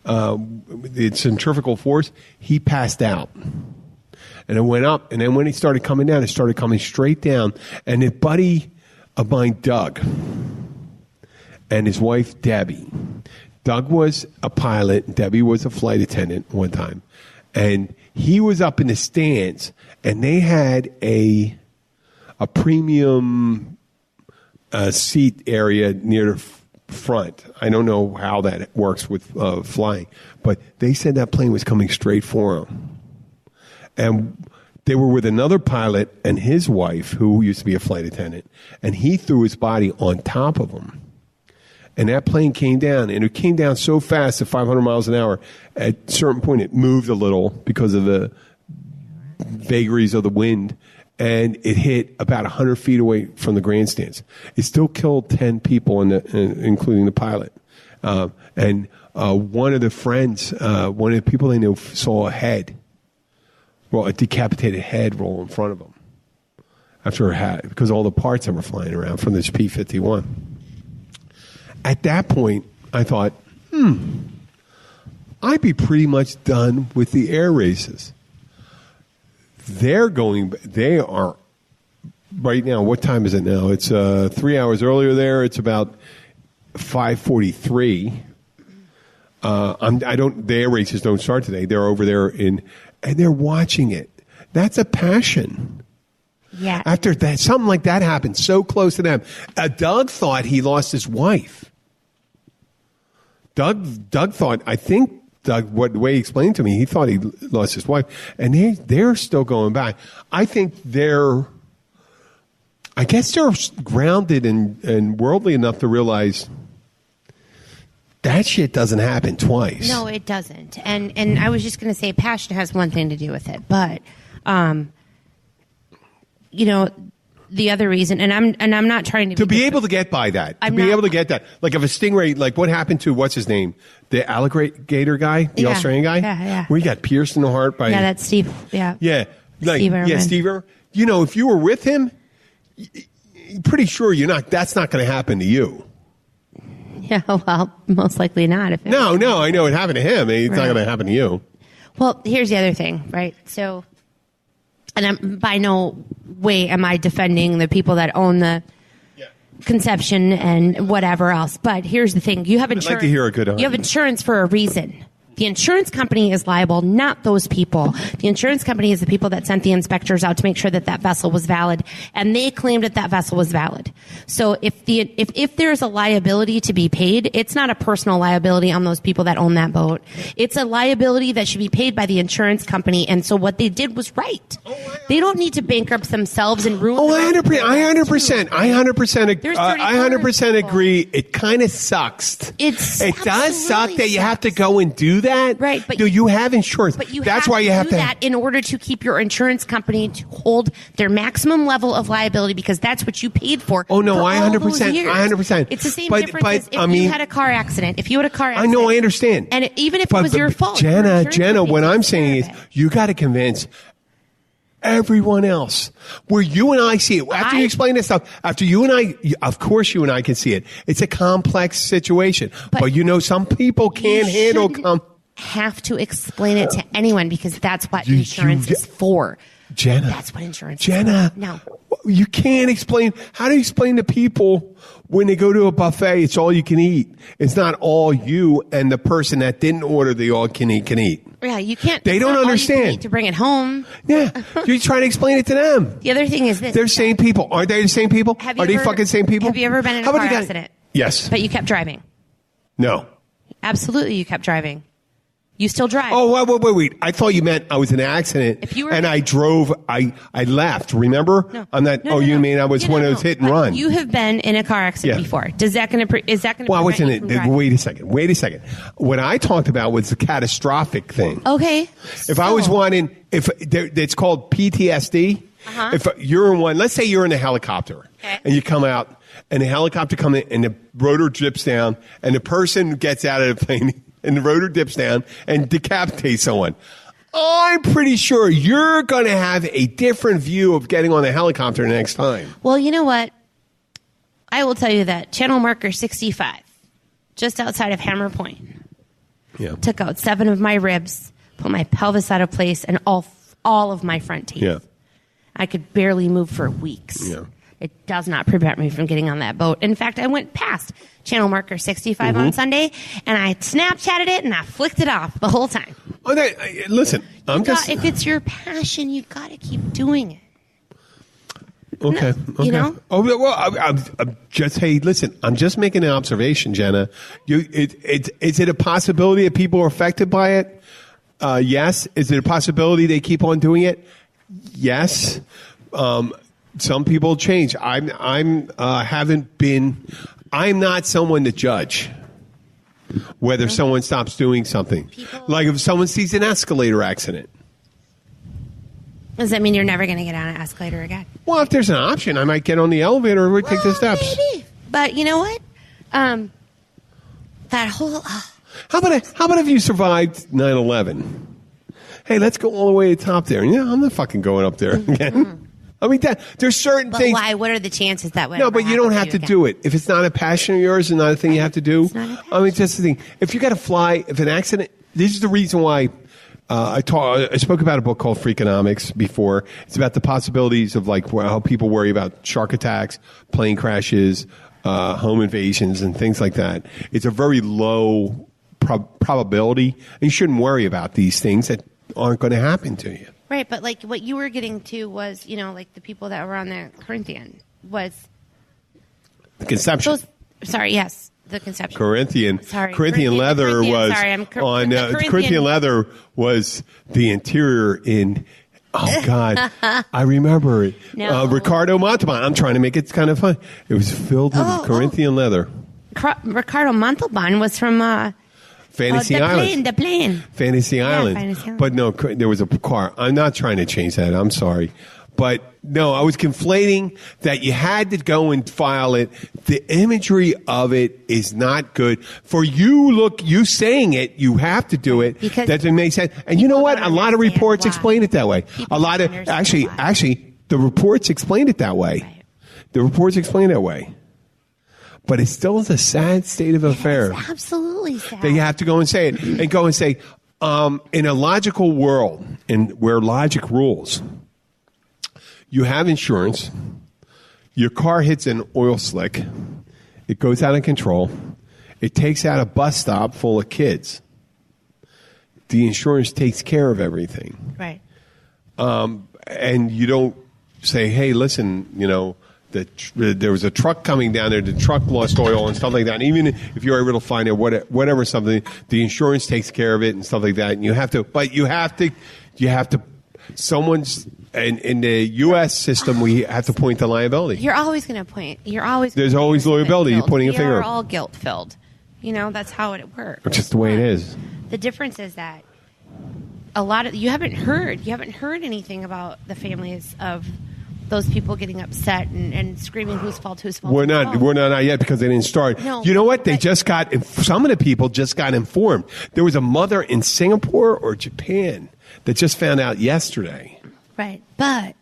the centrifugal force, he passed out. And it went up, and then when it started coming down, it started coming straight down. And a buddy of mine, Doug, and his wife, Debbie. Doug was a pilot, Debbie was a flight attendant one time. And he was up in the stands, and they had a premium seat area near the front. I don't know how that works with flying, but they said that plane was coming straight for them. And they were with another pilot and his wife, who used to be a flight attendant, and he threw his body on top of them. And that plane came down, and it came down so fast at 500 miles an hour. At a certain point, it moved a little because of the vagaries of the wind, and it hit about 100 feet away from the grandstands. It still killed 10 people, including the pilot. And one of the friends, one of the people they knew, saw a decapitated head roll in front of him after because all the parts that were flying around from this P-51. At that point, I thought, I'd be pretty much done with the air races. They are right now. What time is it now? It's 3 hours earlier there. It's about 5:43. The air races don't start today. They're over there and they're watching it. That's a passion. Yeah. After that, something like that happened so close to them. Doug thought he lost his wife. Doug thought, what the way he explained to me, he thought he lost his wife, and they're still going back. I think they're grounded and worldly enough to realize that shit doesn't happen twice. No, it doesn't. And I was just going to say, passion has one thing to do with it, but the other reason, and I'm not trying to be able to get by that. Able to get that. Like if a stingray, like what happened to what's his name, the alligator guy, the Australian guy, where he got pierced in the heart by. Yeah, that's Steve. Yeah, yeah, Steve Irwin. Yeah, Steve Irwin. If you were with him, you're pretty sure that's not going to happen to you. Yeah, well, most likely not. If it No, I know it happened to him. It's not Right. going to happen to you. Well, here's the other thing, right? So, and I'm, by no way am I defending the people that own the conception and whatever else. But here's the thing: you have insurance. like to hear a good You have insurance for a reason. The insurance company is liable, not those people. The insurance company is the people that sent the inspectors out to make sure that that vessel was valid, and they claimed that that vessel was valid. So if there's a liability to be paid, it's not a personal liability on those people that own that boat. It's a liability that should be paid by the insurance company. And so what they did was right. They don't need to bankrupt themselves and ruin. Oh, the I 100% There's I 100% agree. It kind of sucks. It does suck that you have to sucks. go and do that. Right, but you have insurance. But That's why you have do to that in order to keep your insurance company to hold their maximum level of liability, because that's what you paid for. Oh, no, for I all 100%, those years. I 100%. It's the same But- difference but, as if I mean- you had a car accident. If you had a car I accident, know, I understand. and even if it But- was your but fault, your Jenna, insurance company what I'm takes care saying of is it. you got to convince everyone else. Where you and I see it. After you explain this stuff, after you and I, of course you and I can see it. It's a complex situation. But some people can't handle have to explain it to anyone, because that's what insurance is for. Jenna. That's what insurance Jenna. is for. No. You can't explain. How do you explain to people when they go to a buffet, it's all you can eat? It's not all you and the person that didn't order the all can eat can eat. Yeah, you can't. They it's don't not all you can understand. eat to bring it home. Yeah. You're trying to explain it to them. The other thing is this. They're the same people. Aren't they the same people? Have you Are they ever- fucking same people? Have you ever been in a How about car the guy- accident? Yes. But you kept driving. No. Absolutely, you kept driving. You still drive. Oh, wait. I thought you meant I was in an accident If you were- and I drove, I left, remember? No. I'm not, No, you no. mean I was one of those hit and run. You have been in a car accident Yeah. before. Is that going to Well, I was in prevent you it. from driving? Wait a second. What I talked about was the catastrophic thing. Okay. If I was wanting, it's called PTSD. If you're in one, let's say you're in a helicopter and you come out and the helicopter comes in and the rotor dips down and the person gets out of the plane and the rotor dips down and decapitates someone. I'm pretty sure you're going to have a different view of getting on the helicopter next time. Well, you know what? I will tell you that channel marker 65, just outside of Hammer Point, took out 7 of my ribs, put my pelvis out of place, and all of my front teeth. Yeah. I could barely move for weeks. Yeah. It does not prevent me from getting on that boat. In fact, I went past channel marker 65 on Sunday, and I Snapchatted it, and I flicked it off the whole time. Listen, If it's your passion, you got to keep doing it. Okay. You know? Oh well, I'm just listen. I'm just making an observation, Jenna. Is it a possibility that people are affected by it? Yes. Is it a possibility they keep on doing it? Yes. Some people change. I'm not someone to judge whether someone stops doing something. Like if someone sees an escalator accident. Does that mean you're never going to get on an escalator again? Well, if there's an option, I might get on the elevator or take the steps. Maybe. But you know what? That whole... How about if you survived 9/11? Hey, let's go all the way to the top there. Yeah, I'm not fucking going up there again. I mean, there's certain But things. why? What are the chances that would No, ever but you don't happen have to you do it. If it's not a passion of yours and not a thing you have to do. It's not a I mean, just the thing. If you got to fly, if an accident, this is the reason why I spoke about a book called Freakonomics before. It's about the possibilities of like how people worry about shark attacks, plane crashes, home invasions, and things like that. It's a very low probability, and you shouldn't worry about these things that aren't going to happen to you. Right, but like what you were getting to was, like the people that were on the Corinthian was The conception. the conception. Corinthian leather Corinthian, was sorry, I'm on the Corinthian- Corinthian leather was the interior in. Oh God, I remember it. No. Ricardo Montalban. I'm trying to make it kind of fun. It was filled with Corinthian leather. Ricardo Montalban was from Fantasy Island. The plane. Fantasy Island. Fantasy Island. But no, there was a car. I'm not trying to change that. I'm sorry. But no, I was conflating that you had to go and file it. The imagery of it is not good. For you saying it, you have to do it. Because that doesn't make sense. And you know what? A lot of understand reports why. explain it that way. People A lot of, don't understand actually, the reports explain it that way. Right. The reports explain it that way. But it still is a sad state of affairs. It's absolutely sad. That you have to go and say it and go and say, in a logical world, where logic rules, you have insurance, your car hits an oil slick, it goes out of control, it takes out a bus stop full of kids. The insurance takes care of everything. Right. And you don't say, hey, listen, there was a truck coming down there, the truck lost oil and stuff like that. And even if you're able to find it, whatever, something, the insurance takes care of it and stuff like that. And you have to, someone's, in the U.S. system, we have to point to liability. You're always going to point. There's always liability. You're pointing a finger. We're all guilt-filled. That's how it works. It's just the way it is. The difference is that you haven't heard anything about the families of those people getting upset and screaming whose fault. We're not yet because they didn't start. No, you know what? Some of the people just got informed. There was a mother in Singapore or Japan that just found out yesterday. Right. But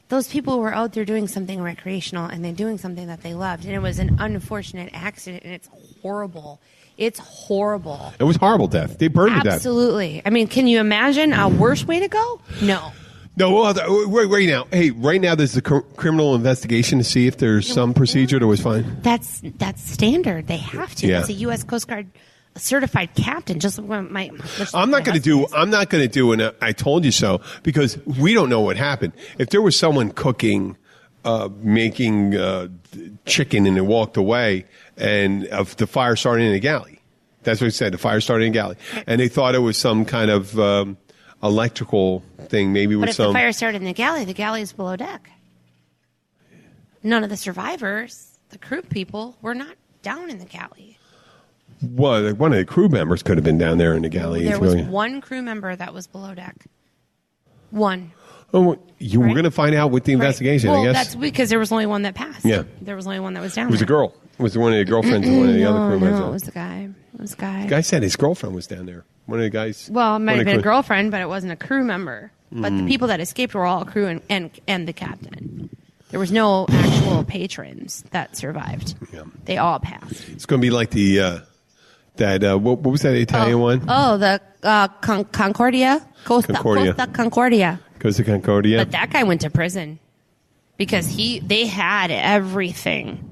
those people were out there doing something recreational and they're doing something that they loved. And it was an unfortunate accident and it's horrible. It's horrible. It was horrible death. They burned to death. Absolutely. I mean, can you imagine a worse way to go? No. No, right now. Hey, right now there's the criminal investigation to see if there's some procedure that was fine. That's standard. They have to. Yeah. It's a U.S. Coast Guard certified captain. Just like I'm not going to do an I told you so because we don't know what happened. If there was someone cooking, making chicken and they walked away, and the fire started in a galley. That's what he said. The fire started in a galley, and they thought it was some kind of electrical thing, maybe with some. But if the fire started in the galley is below deck. None of the survivors, the crew people, were not down in the galley. Well, one of the crew members could have been down there in the galley. There was one crew member that was below deck. One. Oh, you were going to find out with the investigation, well, I guess. That's because there was only one that passed. Yeah. There was only one that was down there. It was a girl. It was one of the girlfriends of one of the other crew members. No, it was the guy. The guy said his girlfriend was down there. One of the guys. Well, it might have been a girlfriend, but it wasn't a crew member. But the people that escaped were all crew and the captain. There was no actual patrons that survived. Yeah. They all passed. It's going to be like the what was that Italian one? Oh, the Concordia. Costa Concordia. Costa Concordia. But that guy went to prison because they had everything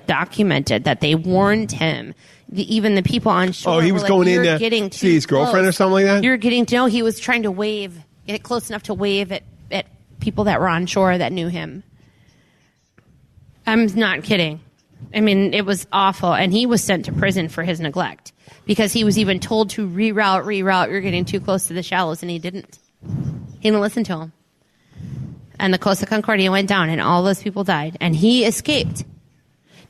documented that they warned him. Even the people on shore. Oh, he was going in to see his girlfriend or something like that? You're getting to know he was trying to get close enough to wave at people that were on shore that knew him. I'm not kidding. I mean, it was awful. And he was sent to prison for his neglect because he was even told to reroute. You're getting too close to the shallows, and he didn't. He didn't listen to him. And the Costa Concordia went down, and all those people died, and he escaped.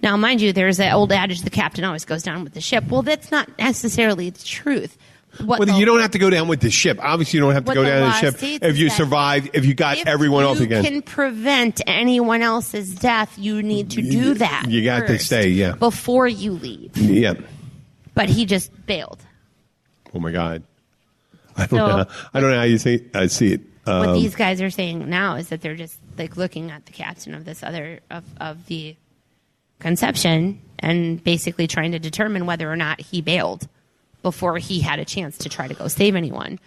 Now, mind you, there's that old adage, the captain always goes down with the ship. Well, that's not necessarily the truth. You don't have to go down with the ship. Obviously, you don't have to go down the ship if you survive, if you got everyone else again. If you can prevent anyone else's death, you need to do that. You got to stay, yeah. Before you leave. Yeah. But he just bailed. Oh, my God. I don't know how you see it. What these guys are saying now is that they're just looking at the captain of this other, of the Conception and basically trying to determine whether or not he bailed before he had a chance to try to go save anyone.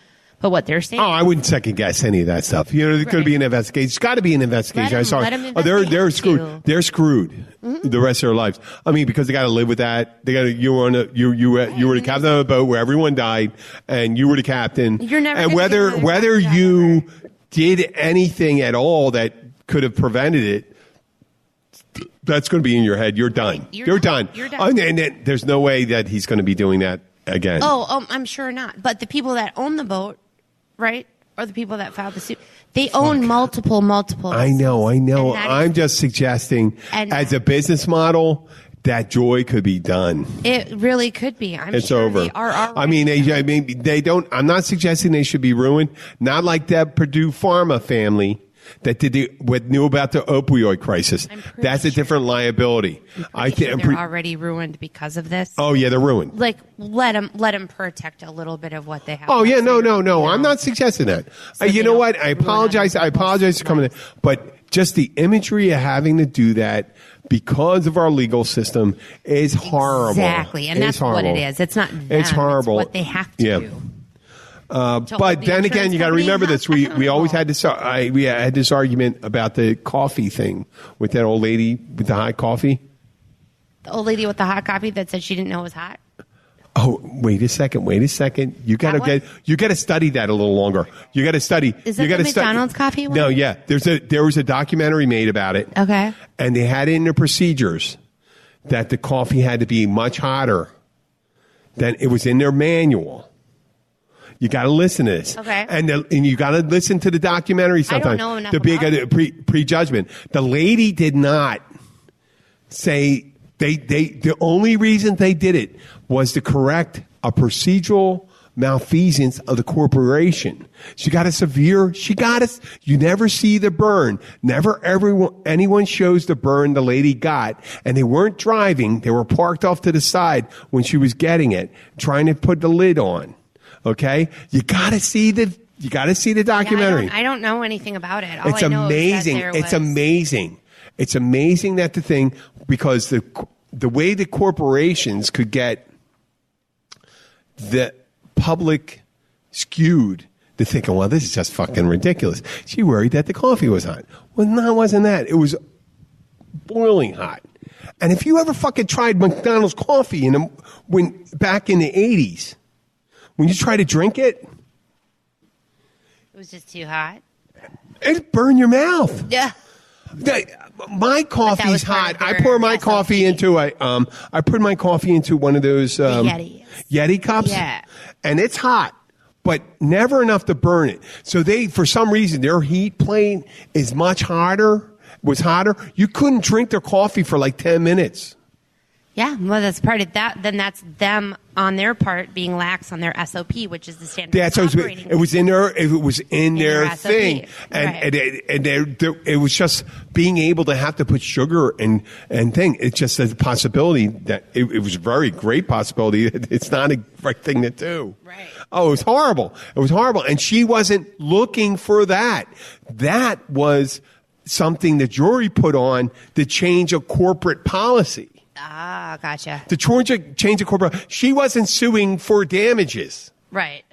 But what they're saying... Oh, I wouldn't second guess any of that stuff. There could be an investigation. It's got to be an investigation. They're screwed. They're screwed the rest of their lives. I mean, because they got to live with that. You were the captain of a boat where everyone died, and you were the captain. You're never. And whether you did anything at all that could have prevented it, that's going to be in your head. You're done. You're done. And there's no way that he's going to be doing that again. I'm sure not. But the people that own the boat, right, or the people that filed the suit, they own multiple. I know. I'm just suggesting, as a business model, that joy could be done. It really could be. It's over. They are already. I mean, they don't. I'm not suggesting they should be ruined. Not like that Purdue Pharma family. that knew about the opioid crisis. That's a different liability. I think they're already ruined because of this. Oh yeah, they're ruined. Like let them protect a little bit of what they have. Oh yeah, no. I'm not suggesting that. So You know what? I apologize. I apologize for coming in, but just the imagery of having to do that because of our legal system is horrible. Exactly, and that's what it is. It's not them. It's horrible. It's what they have to do. But then again, you got to remember this. We always had this. We had this argument about the coffee thing with that old lady with the hot coffee. The old lady with the hot coffee that said she didn't know it was hot. Oh, wait a second. You got to study that a little longer. You got to study. Is that the McDonald's coffee one? No, yeah. There was a documentary made about it. Okay. And they had it in their procedures that the coffee had to be much hotter than it was in their manual. You got to listen to this. Okay. And you got to listen to the documentary sometimes. I don't know enough the big about it. prejudgment. The lady did not say the only reason they did it was to correct a procedural malfeasance of the corporation. You never see the burn. Never anyone shows the burn the lady got, and they weren't driving. They were parked off to the side when she was getting it, trying to put the lid on. Okay, you got to see the documentary. Yeah, I don't know anything about it. All It's I know amazing. Is that It's amazing. It's amazing that the thing, because the way the corporations could get the public skewed to thinking, well, this is just fucking ridiculous. She worried that the coffee was hot. Well, no, it wasn't that. It was boiling hot. And if you ever fucking tried McDonald's coffee back in the 80s, when you try to drink it, it was just too hot. It'd burn your mouth. Yeah. My coffee's hot. I pour my coffee into one of those Yeti cups. Yeah. And it's hot, but never enough to burn it. So for some reason, their heat plate is was hotter. You couldn't drink their coffee for like 10 minutes. Yeah, well, that's part of that. Then that's them on their part being lax on their SOP, which is the standard. It was in their thing, and it was just being able to have to put sugar and thing. It's just a possibility that it was a very great possibility. It's not a right thing to do. Right. Oh, it was horrible. It was horrible, and she wasn't looking for that. That was something the jury put on to change a corporate policy. Ah, gotcha. To change a corporate, she wasn't suing for damages. Right.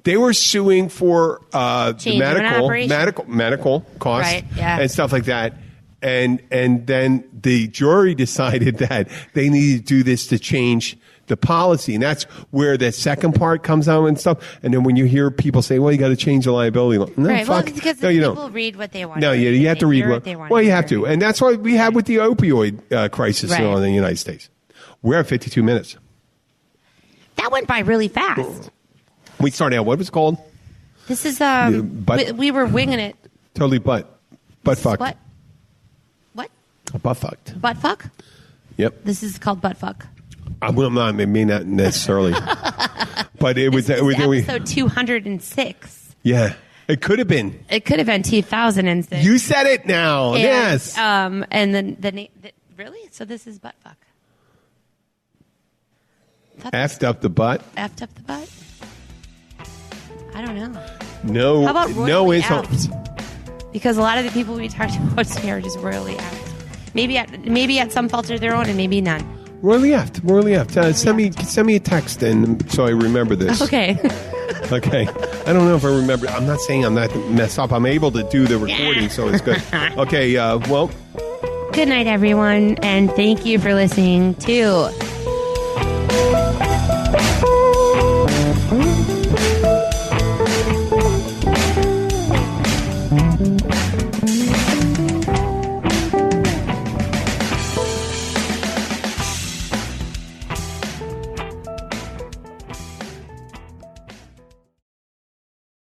They were suing for medical costs, right, yeah, and stuff like that. And then the jury decided that they needed to do this to change the policy, and that's where the second part comes out and stuff. And then when you hear people say, "Well, you got to change the liability law," no, right? fuck, Well, because no, you people don't. read what they want. No, you have to read what they want. Well, you have to, and that's what we have with the opioid crisis in the United States. We're at 52 minutes. That went by really fast. We started out. What was it called? This is we were winging it. Totally butt fucked. What? Butt fucked. Butt fuck? Yep. This is called butt fuck. I mean not necessarily, but it was episode 206. Yeah, it could have been. It could have been 2006. You said it now. And, yes. And then the name. Really? So this is butt fuck. Effed up the butt. Effed up the butt. I don't know. No. How about royally insults? Because a lot of the people we talked about today are just royally effed. Maybe at some faults of their own, and maybe none. Royally effed. Send me a text, and so I remember this. Okay. Okay. I don't know if I remember. I'm not saying I'm not messed up. I'm able to do the recording, so it's good. Okay. Well. Good night, everyone, and thank you for listening to